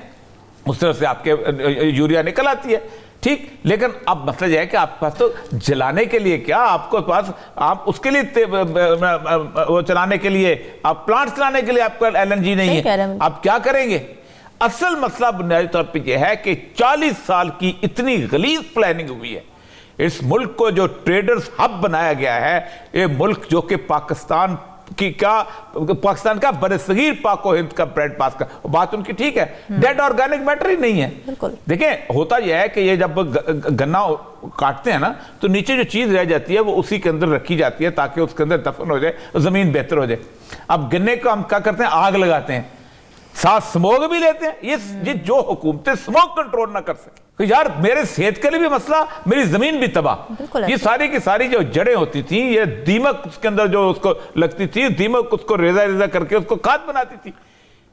उस तरफ से आपके यूरिया निकल आती है, ठीक, लेकिन अब मसला यह है कि आपके पास तो जलाने के लिए क्या, आपको पास आप उसके लिए वो चलाने के लिए, आप प्लांट चलाने के लिए आपका LNG नहीं है, आप क्या करेंगे। असल मसला बुनियादी तौर पर यह है कि 40 साल की इतनी गलीज प्लानिंग हुई है। इस मुल्क को जो ट्रेडर्स हब बनाया गया है, ये मुल्क जो कि पाकिस्तान का बरसगीर पाको हिंद का ब्रेड पास का, बात उनकी ठीक है, डेड ऑर्गेनिक मैटर ही नहीं है। देखें, होता यह है कि ये जब गन्ना काटते हैं ना, तो नीचे जो चीज रह जाती है वो उसी के अंदर रखी जाती है ताकि उसके अंदर दफन हो जाए, जमीन बेहतर हो जाए। अब गन्ने को हम क्या करते हैं, आग लगाते हैं, साथ स्मोक भी लेते हैं। ये जो हुकूमतें स्मोक कंट्रोल ना कर सके, तो यार मेरे सेहत के लिए भी मसला, मेरी जमीन भी तबाह। ये सारी की सारी जो जड़ें होती थी, ये दीमक उसके अंदर जो उसको लगती थी, दीमक उसको रेजा रेजा करके उसको खाद बनाती थी।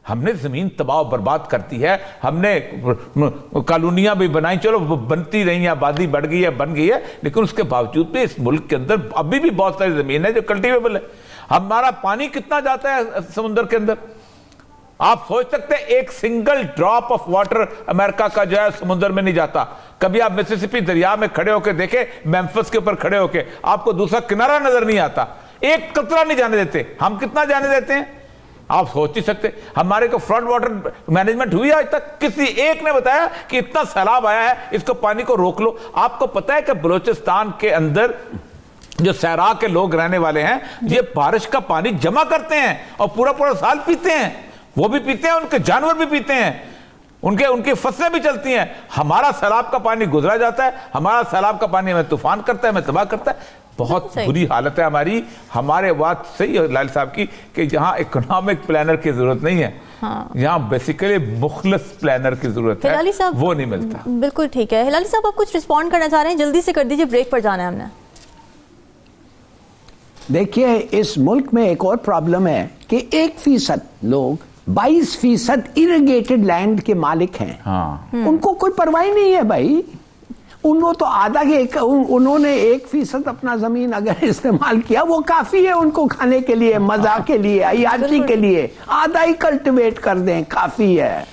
हमने जमीन तबाह बर्बाद करती है। हमने कॉलोनियां भी बनाई, चलो बनती रही, आबादी बढ़ गई है, बन गई है, लेकिन उसके बावजूद भी इस मुल्क के अंदर अभी भी बहुत सारी जमीन है जो कल्टीवेबल है। हमारा पानी कितना जाता है समुद्र के अंदर, आप सोच सकते हैं एक single drop of water America का जो है समुद्र में नहीं जाता। कभी आप मिसिसिपी दरिया में खड़े होकर देखें, मेम्फिस के ऊपर खड़े होकर, आपको दूसरा किनारा नजर नहीं आता, एक कतरा नहीं जाने देते। हम कितना जाने देते हैं आप सोच ही सकते। हमारे को फ्लड वाटर मैनेजमेंट हुई आज तक? किसी एक ने बताया कि इतना सैलाब आया है, इसको पानी को रोक लो। आपको पता है कि बलूचिस्तान के अंदर जो सहरा के लोग रहने वाले हैं, ये बारिश का पानी जमा करते हैं और पूरा पूरा साल पीते हैं। वो भी पीते हैं, उनके जानवर भी पीते हैं, उनकी फसलें भी चलती हैं। हमारा सैलाब का पानी गुजरा जाता है, हमारा सैलाब का पानी हमें तूफान करता है, हमें तबाह करता है। बहुत बुरी हालत है हमारे बात सही है लाल साहब की कि जहां इकोनॉमिक प्लानर की जरूरत नहीं है, यहाँ बेसिकली मुखलस प्लानर की जरूरत है, वो नहीं मिलता। बिल्कुल ठीक है। हिलाली साहब, आप कुछ रिस्पॉन्ड करना चाह रहे हैं? जल्दी से कर दीजिए, ब्रेक पर जाना है हमने। देखिए, इस मुल्क में एक और प्रॉब्लम है कि 1% लोग 22% इरिगेटेड लैंड के मालिक हैं। उनको कोई परवाह नहीं है भाई। उनको तो आधा के उन्होंने 1% अपना जमीन अगर इस्तेमाल किया वो काफी है उनको खाने के लिए, मजा के लिए, अयाशी के लिए। आधा ही कल्टिवेट कर दें, काफी है।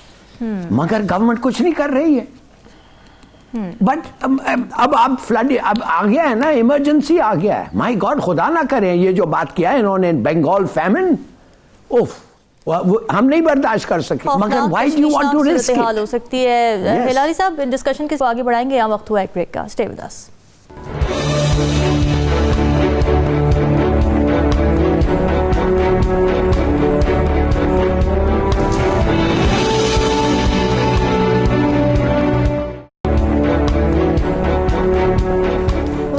मगर गवर्नमेंट कुछ नहीं कर रही है। बट अब फ्लड अब आ गया है ना, इमरजेंसी आ गया है। माय गॉड, खुदा ना करें ये जो बात किया है इन्होंने, बंगाल फैमिन, उफ, हम नहीं बर्दाश्त कर सके। मगर why do you want to risk? हाल हो सकती है। हिलाली साहब, डिस्कशन के आगे बढ़ाएंगे, यहाँ वक्त हुआ एक ब्रेक का। Stay with us.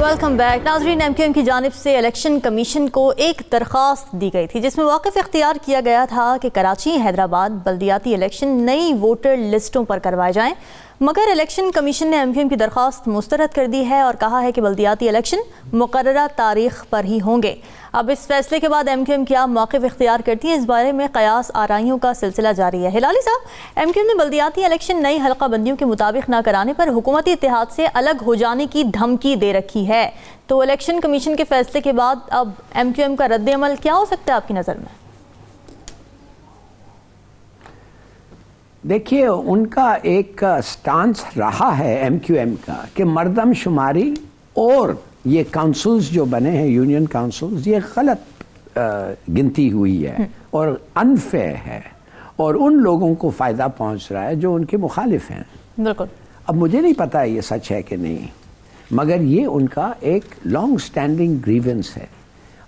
Welcome back. नाज़रीन, एमक्यूएम की जानिब से इलेक्शन कमीशन को एक दरख्वास्त दी गई थी जिसमें वाक़िफ़ इख्तियार किया गया था कि कराची, हैदराबाद बल्दियाती इलेक्शन नई वोटर लिस्टों पर करवाए जाएं, मगर इलेक्शन कमीशन ने एमक्यूएम की दरख्वास्त मुस्तरद कर दी है और कहा है कि बल्दियाती इलेक्शन मुकर्ररा तारीख पर ही होंगे। अब इस फैसले के बाद एमक्यूएम क्या मौक़िफ़ इख्तियार करती है, इस बारे में क़यास आराइयों का सिलसिला जारी है। हिलाली साहब, एमक्यूएम ने बल्दियाती इलेक्शन नई हल्का बंदियों के मुताबिक न कराने पर हुकूमती इत्तेहाद से अलग हो जाने की धमकी दे रखी है। तो इलेक्शन कमीशन के फैसले के बाद अब एमक्यूएम का रद्द अमल क्या हो सकता है आपकी नज़र में? देखिए, उनका एक स्टांस रहा है एमक्यूएम का कि मर्दमशुमारी और ये काउंसिल्स जो बने हैं, यूनियन काउंसिल्स, ये गलत गिनती हुई है और अनफेयर है और उन लोगों को फ़ायदा पहुंच रहा है जो उनके मुखालिफ हैं। बिल्कुल। अब मुझे नहीं पता ये सच है कि नहीं, मगर ये उनका एक लॉन्ग स्टैंडिंग ग्रीवेंस है।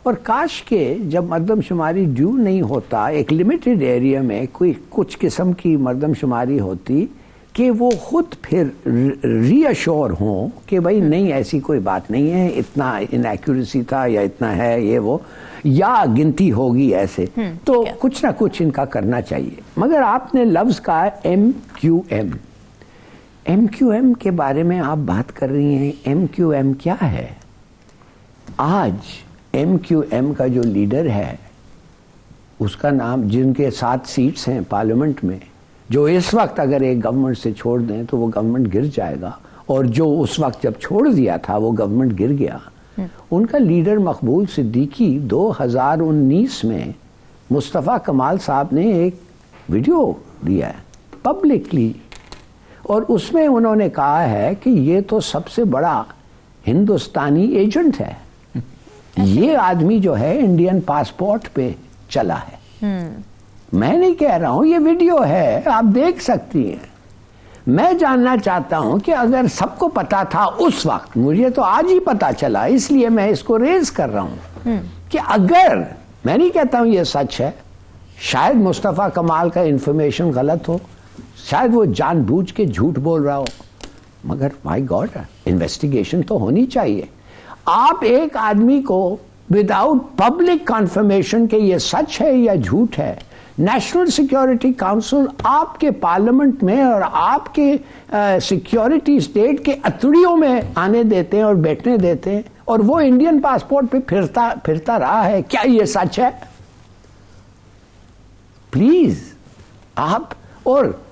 और काश के जब मर्दमशुमारी ड्यू नहीं होता, एक लिमिटेड एरिया में कोई कुछ किस्म की मर्दमशुमारी होती कि वो खुद फिर रीअश्योर हों कि भाई नहीं, ऐसी कोई बात नहीं है, इतना इनएक्यूरेसी था या इतना है ये वो, या गिनती होगी ऐसे। तो कुछ ना कुछ इनका करना चाहिए। मगर आपने लफ्ज़ कहा एमक्यूएम, एमक्यूएम के बारे में आप बात कर रही हैं। एमक्यूएम क्या है? आज एमक्यूएम का जो लीडर है उसका नाम, जिनके 7 सीट्स हैं पार्लियामेंट में, जो इस वक्त अगर एक गवर्नमेंट से छोड़ दें तो वो गवर्नमेंट गिर जाएगा, और जो उस वक्त जब छोड़ दिया था वो गवर्नमेंट गिर गया। उनका लीडर मकबूल सिद्दीकी 2019 में मुस्तफ़ा कमाल साहब ने एक वीडियो दिया है पब्लिकली, और उसमें उन्होंने कहा है कि ये तो सबसे बड़ा हिंदुस्तानी एजेंट है। ये आदमी जो है इंडियन पासपोर्ट पे चला है। मैं नहीं कह रहा हूं, ये वीडियो है, आप देख सकती हैं। मैं जानना चाहता हूं कि अगर सबको पता था उस वक्त, मुझे तो आज ही पता चला, इसलिए मैं इसको रेज कर रहा हूं कि अगर, मैं नहीं कहता हूं ये सच है, शायद मुस्तफ़ा कमाल का इंफॉर्मेशन गलत हो, शायद वो जानबूझ के झूठ बोल रहा हो, मगर माय गॉड, इन्वेस्टिगेशन तो होनी चाहिए। आप एक आदमी को विदाउट पब्लिक कन्फर्मेशन के ये सच है या झूठ है, नेशनल सिक्योरिटी काउंसिल आपके पार्लियामेंट में और आपके सिक्योरिटी स्टेट के अतड़ियों में आने देते हैं और बैठने देते हैं, और वो इंडियन पासपोर्ट पे फिरता रहा है। क्या ये सच है? प्लीज आप, और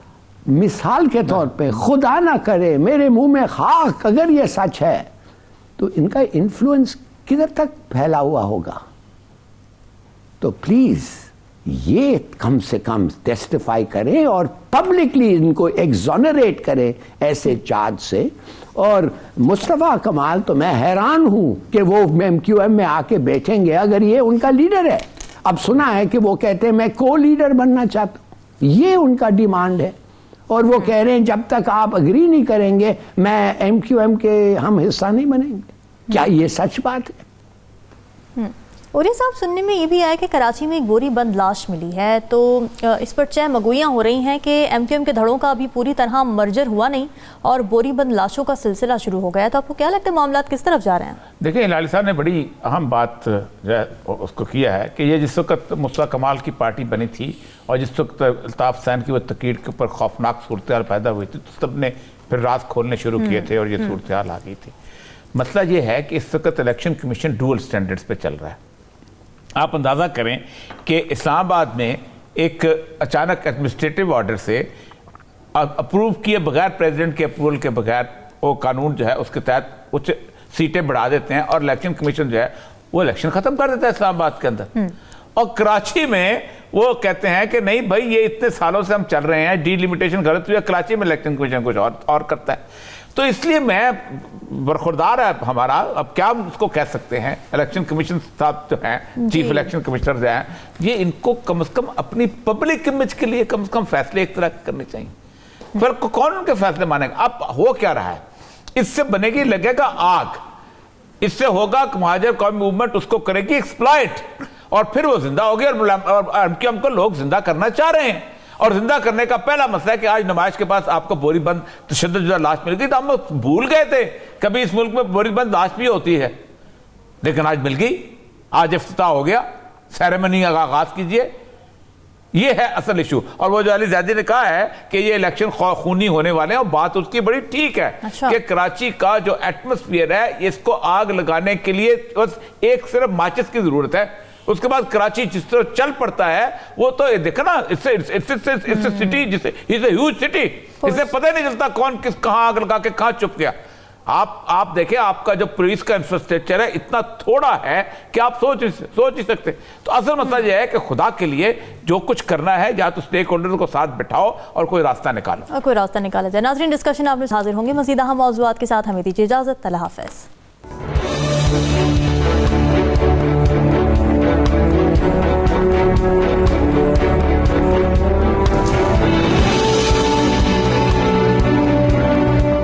मिसाल के तौर पे खुदा ना करे मेरे मुंह में खाक, अगर ये सच है तो इनका इन्फ्लुएंस किधर तक फैला हुआ होगा? तो प्लीज ये कम से कम टेस्टिफाई करें और पब्लिकली इनको एग्जोनरेट करें ऐसे चार्ज से। और मुस्तफ़ा कमाल तो मैं हैरान हूं कि वो MQM में आके बैठेंगे अगर ये उनका लीडर है। अब सुना है कि वो कहते हैं मैं को लीडर बनना चाहता हूं, ये उनका डिमांड है, और वो कह रहे हैं जब तक आप अग्री नहीं करेंगे मैं MQM के हम हिस्सा नहीं बनेंगे। क्या ये सच बात है? ओरिया साहब, सुनने में ये भी आया कि कराची में एक बोरी बंद लाश मिली है, तो इस पर चहमगोइयाँ हो रही हैं कि MQM के धड़ों का अभी पूरी तरह मर्जर हुआ नहीं और बोरी बंद लाशों का सिलसिला शुरू हो गया। तो आपको क्या लगता है मामला किस तरफ जा रहे हैं? देखिए, हिलाली साहब ने बड़ी अहम बात उसको किया है कि ये जिस वक्त मुस्तफ़ा कमाल की पार्टी बनी थी और जिस वक्त अल्ताफ़ हुसैन की वो तकीर के ऊपर खौफनाक सूरत हाल पैदा हुई थी, तो सब ने फिर राज खोलने शुरू किए थे और ये सूरत हाल आ गई थी। मसला ये है कि इस वक्त इलेक्शन कमीशन डुअल स्टैंडर्ड्स पे चल रहा है। आप अंदाज़ा करें कि इस्लामाबाद में एक अचानक एडमिनिस्ट्रेटिव ऑर्डर से अप्रूव किए बगैर, प्रेसिडेंट के अप्रूवल के बगैर वो कानून जो है उसके तहत कुछ सीटें बढ़ा देते हैं और इलेक्शन कमीशन जो है वो इलेक्शन ख़त्म कर देता है इस्लामाबाद के अंदर। और कराची में वो कहते हैं कि नहीं भाई, ये इतने सालों से हम चल रहे हैं, डीलिमिटेशन गलत हुई है, कराची में इलेक्शन कमीशन कुछ और करता है। तो इसलिए मैं बरखुरदार है हमारा, अब क्या हम उसको कह सकते हैं, इलेक्शन कमीशन साहब जो हैं, चीफ इलेक्शन कमिश्नर जो हैं, ये इनको कम से कम अपनी पब्लिक इमेज के लिए कम से कम फैसले एक तरह करने चाहिए। फिर कौन उनके फैसले मानेगा? अब हो क्या रहा है, इससे बनेगी लगेगा आग, इससे होगा महाजर कौमी मूवमेंट उसको करेगी एक्सप्लॉइट, और फिर वो जिंदा होगी। और MQM को लोग जिंदा करना चाह रहे हैं, और जिंदा करने का पहला मसला है कि आज नुमाइश के पास आपको बोरी बंद तशद्दुद लाश मिल गई। तो हम भूल गए थे कभी इस मुल्क में बोरी बंद लाश भी होती है, लेकिन आज मिल गई, आज इफ्तिताह हो गया, सेरेमनी का आगाज कीजिए। ये है असल इशू। और वो जो अली ज़ैदी ने कहा है कि ये इलेक्शन खूनी होने वाले हैं, और बात उसकी बड़ी ठीक है। अच्छा। कि कराची का जो एटमॉस्फेयर है इसको आग लगाने के लिए बस एक सिर्फ माचिस की जरूरत है। उसके बाद कराची जिस तरह चल पड़ता है वो तो देखा ना, इससे सिटी, जिसे इज ए ह्यूज सिटी, इसे पता ही नहीं चलता कौन किस कहां आग लगा के कहां चुप गया। आप देखें, आपका जो पुलिस का इंफ्रास्ट्रक्चर है इतना थोड़ा है कि आप सोच ही सकते। तो असल मसला यह है कि खुदा के लिए जो कुछ करना है, या तो स्टेक होल्डर को साथ बिठाओ और कोई रास्ता निकालो, और कोई रास्ता निकाला जाए। नाज़रीन, डिस्कशन आप हाजिर होंगे मज़ीद अहम मौज़ूआत के साथ। हमें दीजिए इजाज़त। अल्लाह हाफ़िज़।